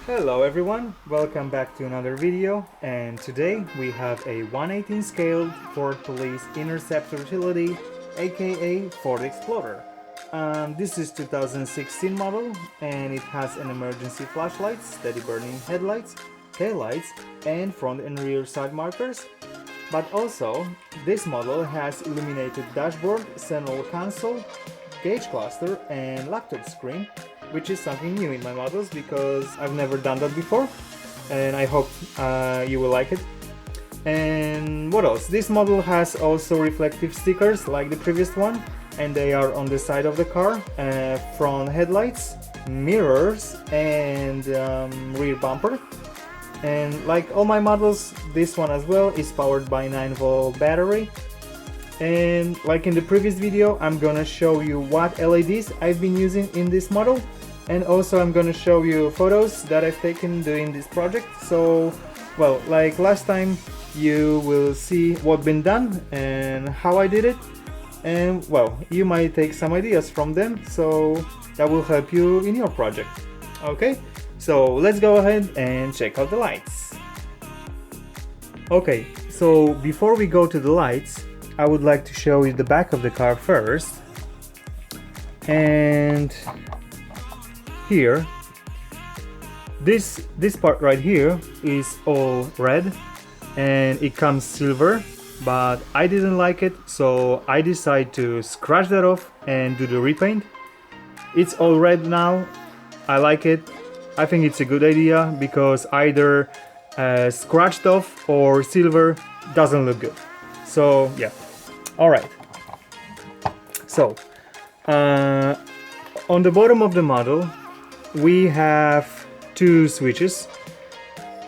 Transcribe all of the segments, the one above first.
Hello everyone, welcome back to another video, and today we have a 1/18 scale Ford Police Interceptor utility, aka Ford Explorer. This is 2016 model and it has an emergency flashlight, steady burning headlights, taillights, and front and rear side markers. But also, this model has illuminated dashboard, central console, gauge cluster, and laptop screen, which is something new in my models because I've never done that before, and I hope you will like it. And what else? This model has also reflective stickers like the previous one, and they are on the side of the car, front headlights, mirrors, and rear bumper. And like all my models, this one as well is powered by 9-volt battery. And like in the previous video, I'm gonna show you what LEDs I've been using in this model, and also I'm gonna show you photos that I've taken doing this project. So, well, like last time, you will see what's been done and how I did it, and well, you might take some ideas from them, so that will help you in your project. Okay, so let's go ahead and check out the lights. Okay, so before we go to the lights, I would like to show you the back of the car first. And here, this part right here is all red and it comes silver, but I didn't like it, so I decided to scratch that off and do the repaint. It's all red now. I like it. I think it's a good idea because either scratched off or silver doesn't look good. So yeah. Alright, so on the bottom of the model we have two switches.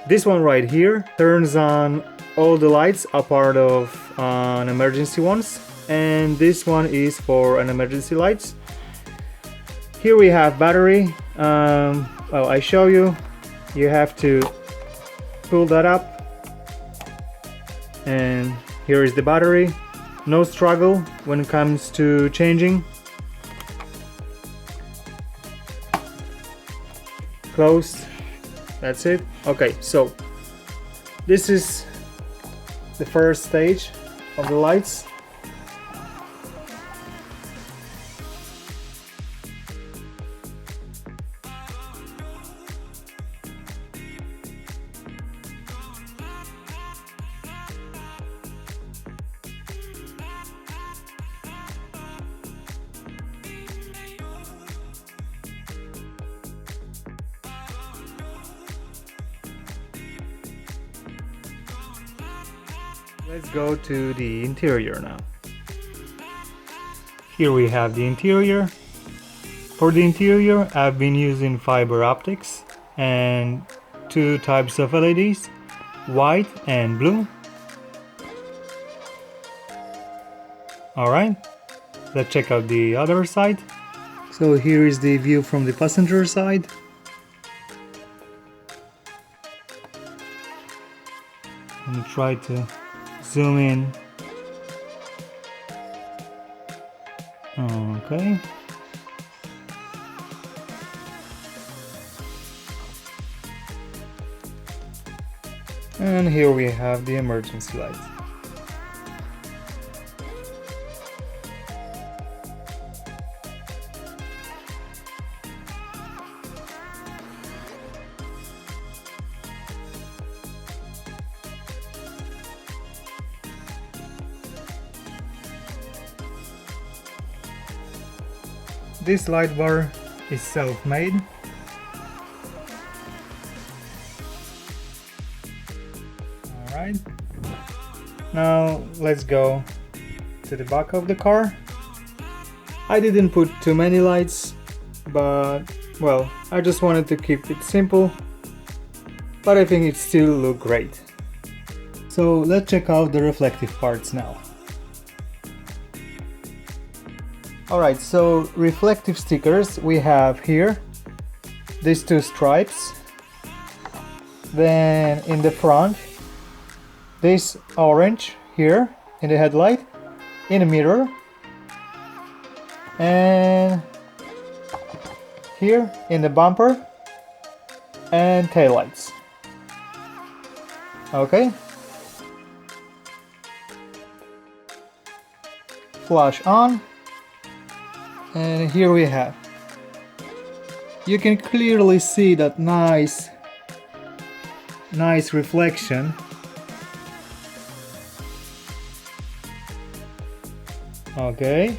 This one right here turns on all the lights apart of an emergency ones, and this one is for an emergency lights. Here we have battery. Well, I show you. You have to pull that up, and here is the battery. No struggle when it comes to changing. Closed. That's it. Okay, so this is the first stage of the lights. Let's go to the interior now. Here we have the interior. For the interior, I've been using fiber optics and two types of LEDs, white and blue. Alright, let's check out the other side. So here is the view from the passenger side. And try to zoom in. Okay. And here we have the emergency light. This light bar is self-made. Alright, now let's go to the back of the car. I didn't put too many lights, but well, I just wanted to keep it simple, but I think it still looks great. So let's check out the reflective parts now. Alright, so reflective stickers we have here, these two stripes, then in the front, this orange here in the headlight, in the mirror, and here in the bumper, and taillights. Okay. Flash on, and here we have. You can clearly see that nice reflection. Okay.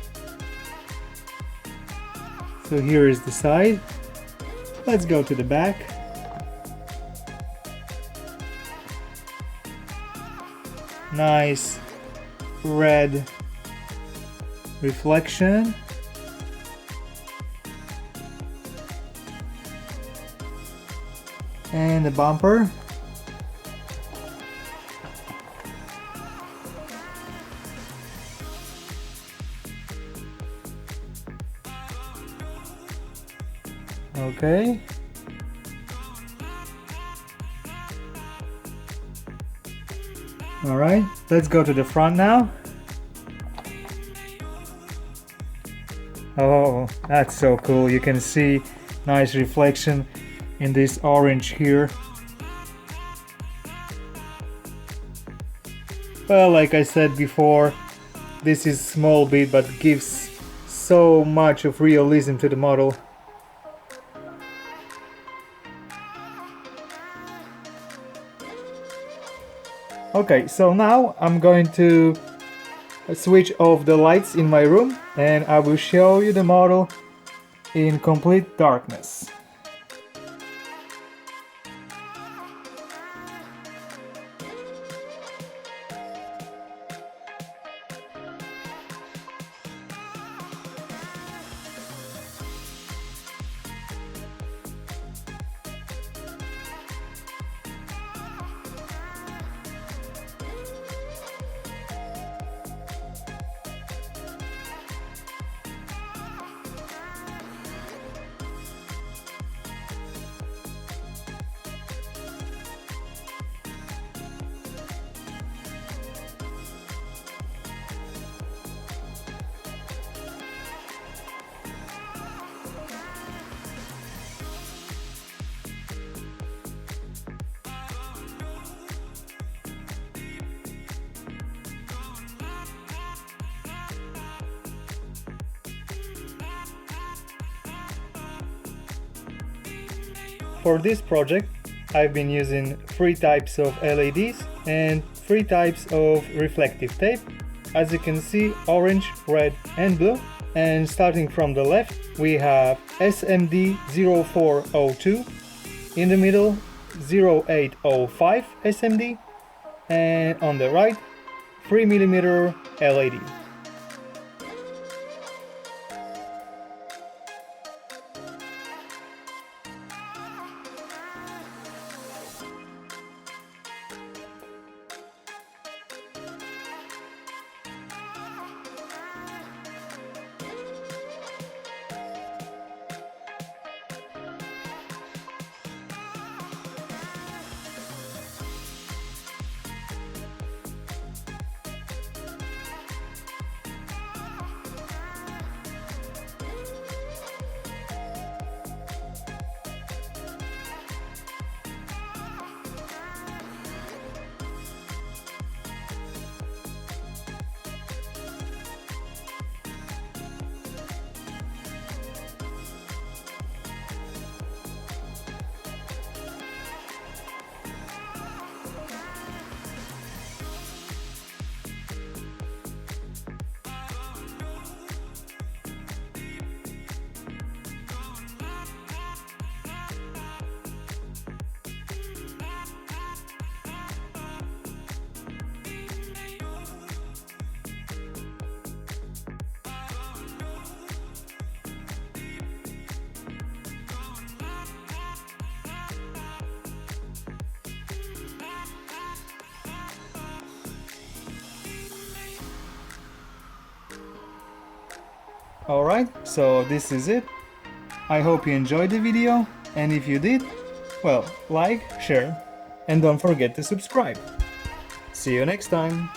So here is the side. Let's go to the back. Nice red reflection. And the bumper. Okay. All right, let's go to the front now. Oh, that's so cool. You can see nice reflection in this orange here. Well, like I said before, this is small bit but gives so much of realism to the model. Okay, so now I'm going to switch off the lights in my room and I will show you the model in complete darkness. For this project, I've been using 3 types of LEDs and 3 types of reflective tape. As you can see, orange, red and blue. And starting from the left, we have SMD 0402, in the middle 0805 SMD, and on the right 3mm LED. Alright, so this is it. I hope you enjoyed the video, and if you did, well, like, share, and don't forget to subscribe. See you next time!